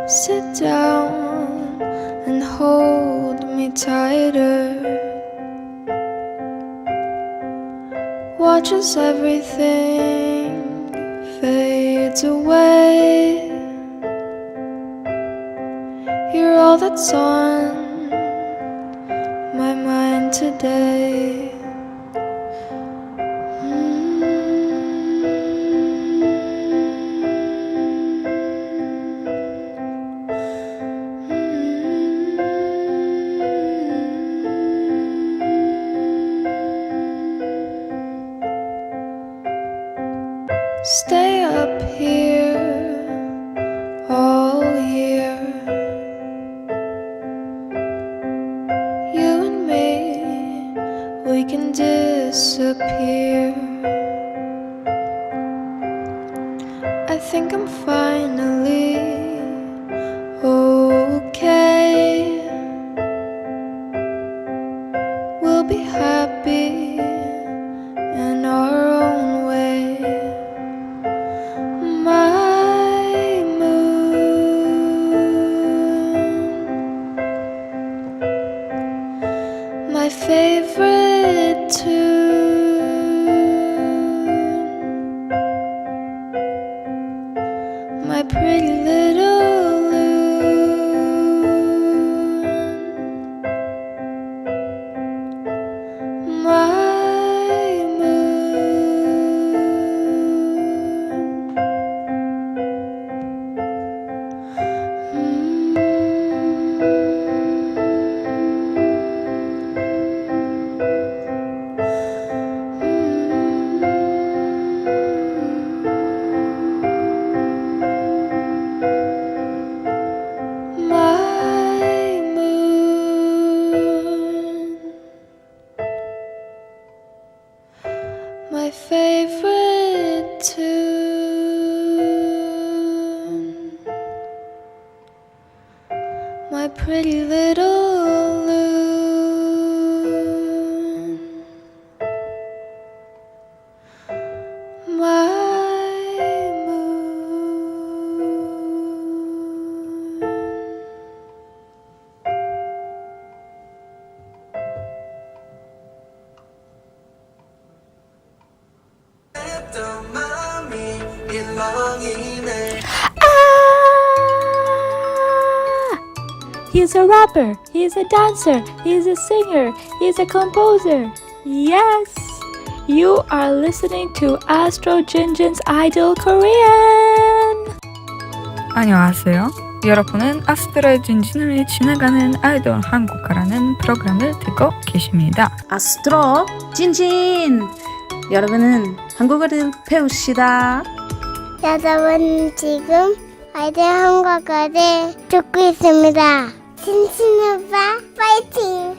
Sit down and hold me tighter. Watch as everything fades away. You're all that's on my mind today. Stay up here all year. You and me, we can disappear. I think I'm finally okay. We'll be happy in our own way. My moon, my favorite tune, my pretty little loon, my my favorite tune, my pretty little loon, my moon. He's a rapper, he's a dancer, he's a singer, he's a composer. Yes! You are listening to Astro Jinjin's Idol Korean! 안녕하세요. 여러분은 아스트로의 진진을 지나가는 아이돌 한국어라는 프로그램을 듣고 계십니다. 아스트로 진진! 여러분은 한국어를 배웁시다. 여러분 지금 아이들 한국어를 듣고 있습니다. 진진 오빠 파이팅!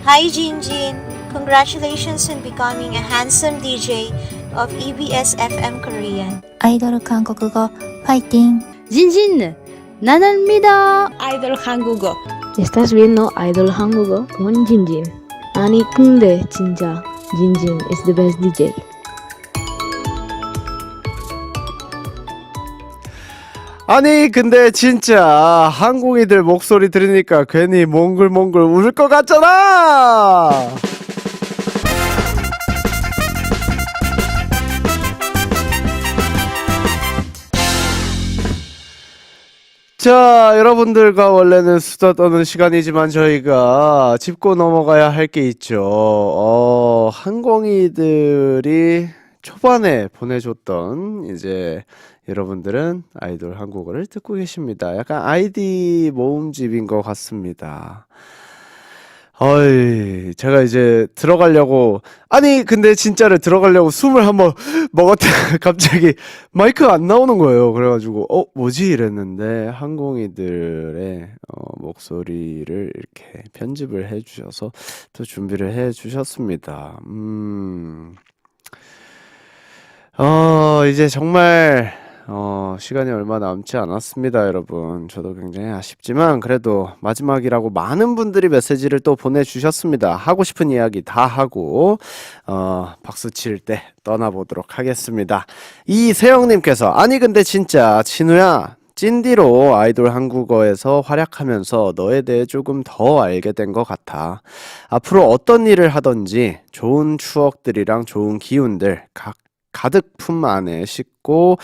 Hi Jinjin! Congratulations on becoming a handsome DJ of EBS FM Korean. 아이돌 한국어 파이팅! 진진! 나는 믿어! 아이돌 한국어. Estás viendo Idol 한국어 con Jinjin. 아니 근데 진짜 Jinjin is the best DJ. 아니 근데 진짜 한국인들 목소리 들으니까 괜히 몽글몽글 울 것 같잖아. 자, 여러분들과 원래는 수다 떠는 시간이지만 저희가 짚고 넘어가야 할 게 있죠. 한공이들이 초반에 보내줬던 이제 여러분들은 아이돌 한국어를 듣고 계십니다. 약간 아이디 모음집인 것 같습니다. 어이, 제가 이제 들어가려고, 아니, 근데 진짜로 들어가려고 숨을 한번 먹었다가 갑자기 마이크가 안 나오는 거예요. 그래가지고, 뭐지? 이랬는데, 항공이들의 목소리를 이렇게 편집을 해주셔서 또 준비를 해주셨습니다. 이제 정말, 시간이 얼마 남지 않았습니다, 여러분. 저도 굉장히 아쉽지만, 그래도 마지막이라고 많은 분들이 메시지를 또 보내주셨습니다. 하고 싶은 이야기 다 하고, 박수 칠 때 떠나보도록 하겠습니다. 이세영님께서, 아니, 근데 진짜, 진우야, 찐디로 아이돌 한국어에서 활약하면서 너에 대해 조금 더 알게 된 것 같아. 앞으로 어떤 일을 하던지 좋은 추억들이랑 좋은 기운들 가득 품 안에 싣고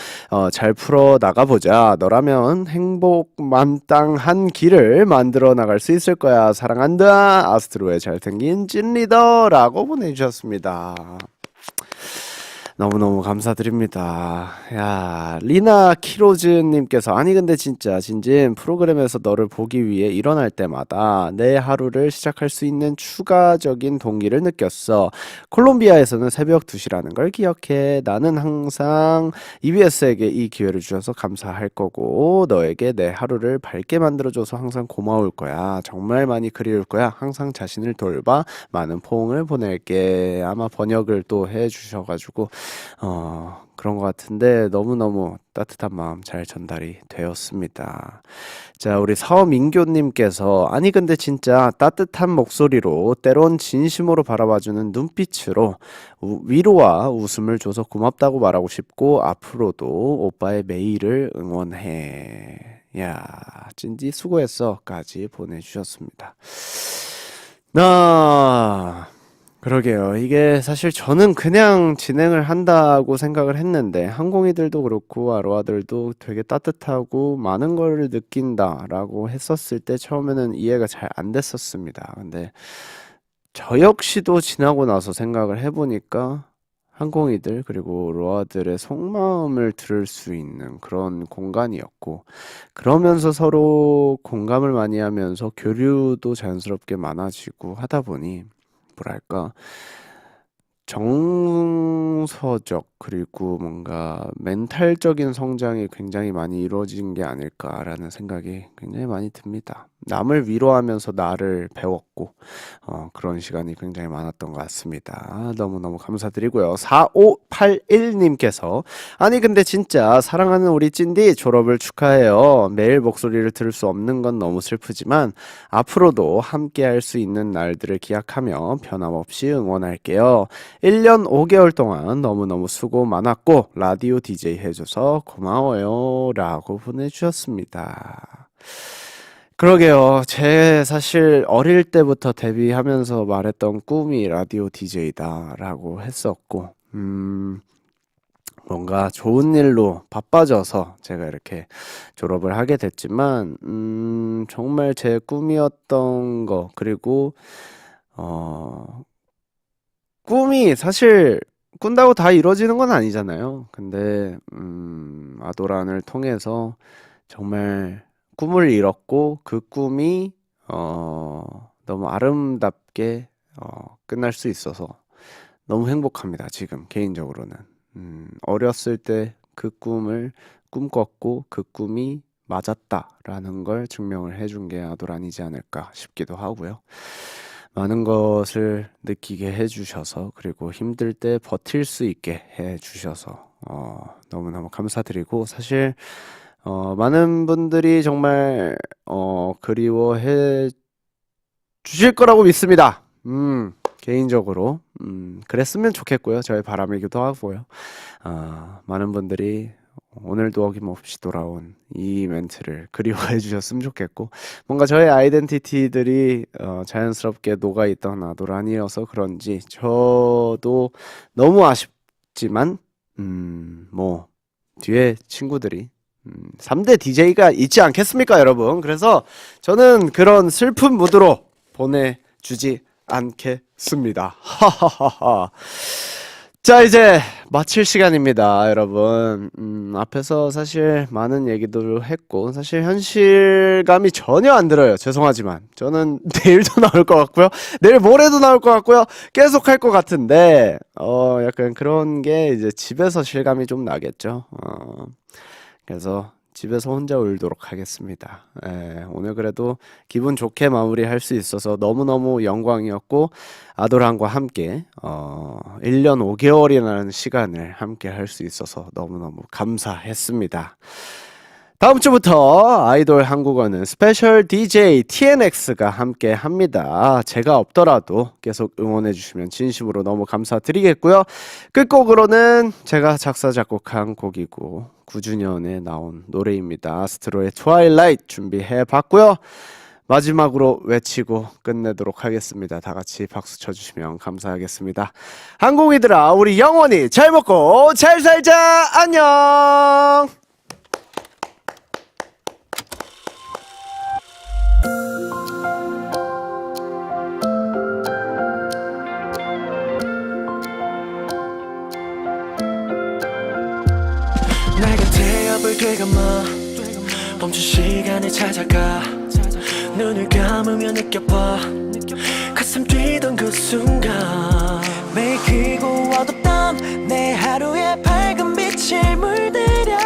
잘 풀어 나가보자. 너라면 행복 만땅한 길을 만들어 나갈 수 있을 거야. 사랑한다. 아스트로의 잘생긴 찐리더라고 보내주셨습니다. 너무너무 감사드립니다. 야, 리나 키로즈님께서, 아니 근데 진짜 진진 프로그램에서 너를 보기 위해 일어날 때마다 내 하루를 시작할 수 있는 추가적인 동기를 느꼈어. 콜롬비아에서는 새벽 2시라는 걸 기억해. 나는 항상 EBS에게 이 기회를 주셔서 감사할 거고, 너에게 내 하루를 밝게 만들어줘서 항상 고마울 거야. 정말 많이 그리울 거야. 항상 자신을 돌봐. 많은 포옹을 보낼게. 아마 번역을 또 해주셔가지고 그런 것 같은데 너무너무 따뜻한 마음 잘 전달이 되었습니다. 자, 우리 서민교님께서, 아니 근데 진짜 따뜻한 목소리로 때론 진심으로 바라봐주는 눈빛으로 위로와 웃음을 줘서 고맙다고 말하고 싶고, 앞으로도 오빠의 매일을 응원해. 야, 찐디 수고했어 까지 보내주셨습니다. 그러게요. 이게 사실 저는 그냥 진행을 한다고 생각을 했는데, 항공이들도 그렇고 아로아들도 되게 따뜻하고 많은 걸 느낀다라고 했었을 때 처음에는 이해가 잘 안 됐었습니다. 근데 저 역시도 지나고 나서 생각을 해보니까 항공이들 그리고 로아들의 속마음을 들을 수 있는 그런 공간이었고, 그러면서 서로 공감을 많이 하면서 교류도 자연스럽게 많아지고 하다 보니 뭐랄까, 정서적 그리고 뭔가 멘탈적인 성장이 굉장히 많이 이루어진 게 아닐까라는 생각이 굉장히 많이 듭니다. 남을 위로하면서 나를 배웠고 그런 시간이 굉장히 많았던 것 같습니다. 너무너무 감사드리고요. 4581님께서, 아니 근데 진짜 사랑하는 우리 찐디 졸업을 축하해요. 매일 목소리를 들을 수 없는 건 너무 슬프지만 앞으로도 함께 할 수 있는 날들을 기약하며 변함없이 응원할게요. 1년 5개월 동안 너무너무 수고 많았고 라디오 DJ 해줘서 고마워요 라고 보내주셨습니다. 그러게요. 제 사실 어릴 때부터 데뷔하면서 말했던 꿈이 라디오 DJ다 라고 했었고, 뭔가 좋은 일로 바빠져서 제가 이렇게 졸업을 하게 됐지만, 정말 제 꿈이었던 거, 그리고 꿈이 사실 꾼다고 다 이루어지는 건 아니잖아요. 근데 아도란을 통해서 정말 꿈을 이뤘고, 그 꿈이 너무 아름답게 끝날 수 있어서 너무 행복합니다. 지금 개인적으로는 어렸을 때 그 꿈을 꿈꿨고 그 꿈이 맞았다라는 걸 증명을 해준 게 아도란이지 않을까 싶기도 하고요. 많은 것을 느끼게 해주셔서, 그리고 힘들 때 버틸 수 있게 해주셔서 너무너무 감사드리고, 사실 많은 분들이 정말 그리워해 주실 거라고 믿습니다. 개인적으로 그랬으면 좋겠고요. 저의 바람이기도 하고요. 많은 분들이 오늘도 어김없이 돌아온 이 멘트를 그리워해 주셨으면 좋겠고, 뭔가 저의 아이덴티티들이 자연스럽게 녹아있던 아도란이어서 그런지 저도 너무 아쉽지만 뭐 뒤에 친구들이 3대 DJ가 있지 않겠습니까, 여러분? 그래서 저는 그런 슬픈 무드로 보내주지 않겠습니다. 하하하하. 자, 이제 마칠 시간입니다, 여러분. 앞에서 사실 많은 얘기도 했고, 사실 현실감이 전혀 안 들어요. 죄송하지만. 저는 내일도 나올 것 같고요. 내일 모레도 나올 것 같고요. 계속 할 것 같은데, 약간 그런 게 이제 집에서 실감이 좀 나겠죠. 그래서 집에서 혼자 울도록 하겠습니다. 오늘 그래도 기분 좋게 마무리할 수 있어서 너무너무 영광이었고, 아도랑과 함께 1년 5개월이라는 시간을 함께 할 수 있어서 너무너무 감사했습니다. 다음 주부터 아이돌 한국어는 스페셜 DJ TNX가 함께 합니다. 제가 없더라도 계속 응원해 주시면 진심으로 너무 감사드리겠고요. 끝곡으로는 제가 작사 작곡한 곡이고 9주년에 나온 노래입니다. 아스트로의 트와일라이트 준비해 봤고요. 마지막으로 외치고 끝내도록 하겠습니다. 다 같이 박수 쳐주시면 감사하겠습니다. 한국이들아, 우리 영원히 잘 먹고 잘 살자. 안녕. 날 곁에 옆을 되감아 멈춘 시간을 찾아가 눈을 감으며 느껴봐 가슴 뛰던 그 순간 매일 크고 어둡던 내 하루에 밝은 빛을 물들여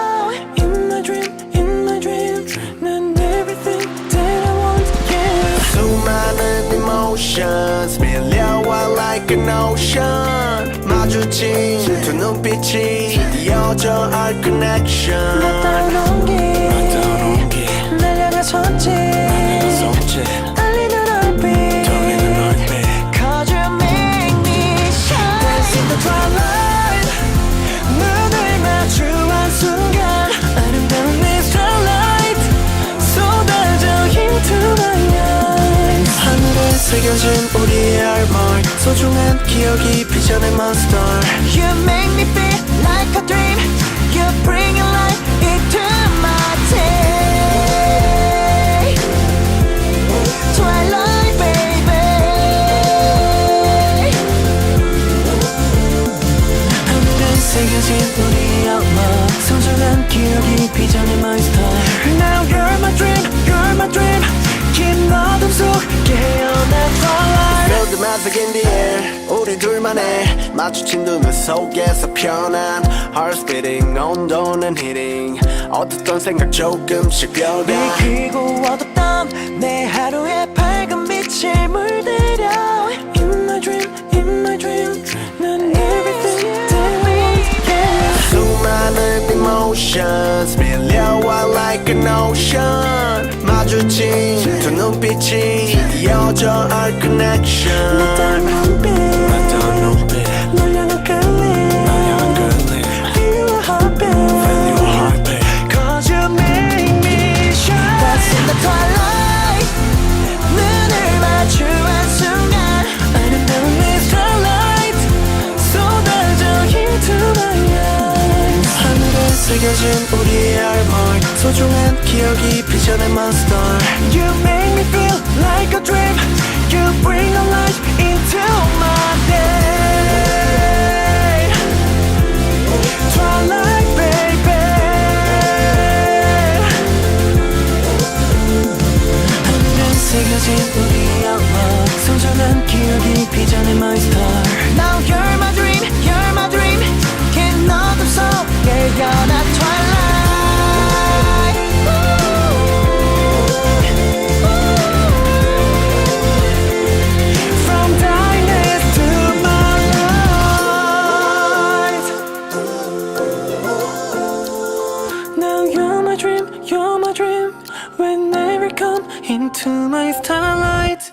In my dream 난 everything that I want yeah. 수많은 emotions 밀려와 like an ocean 마주친 두 눈빛이 이어져 our connection 나 따라온 길날 향해섰지 떨리는 얼빛 Cause you make me shine Dance in the twilight 눈을 마주한 순간 아름다운 이 starlight 쏟아져 into my eyes 하늘에 새겨진 우리의 얼굴 소중한 기억이 빚어낸 monster You make me feel like a dream You bring a light into my day Twilight baby 하늘에 새겨진 우리의 악마 소중한 기억이 빚어낸 my star Now you're my dream 긴 어둠 속 깨어난 twilight Feel the magic in the air 우리 둘만의 마주친 두 눈 속에서 편한 Heart beating 온도는 hitting 어둡던 생각 조금씩 변화 매일 크고 어둡던 내 하루에 밝은 빛을 물들여 In my dream 난 everything that I want yeah. 수많은 emotions 밀려와 like an ocean 마주친 두 눈빛이 이어져 our connection 나 따라온 빛 널 향한 끌림 Feel a heartbeat Cause you make me shine That's in the twilight 눈을 마주한 순간 아름다운 이 starlight 쏟아져 into my eyes 하늘에 새겨진 우리의 얼굴 소중한 기억이 빚어낸 monster You make me feel like a dream You bring a light into my day Twilight baby 하늘에 새겨진 우리의 얼굴 소중한 기억이 빚어낸 my star Now you're my dream 긴 어둠 속에 연한 twilight From darkness to my light Now you're my dream Whenever you come into my starlight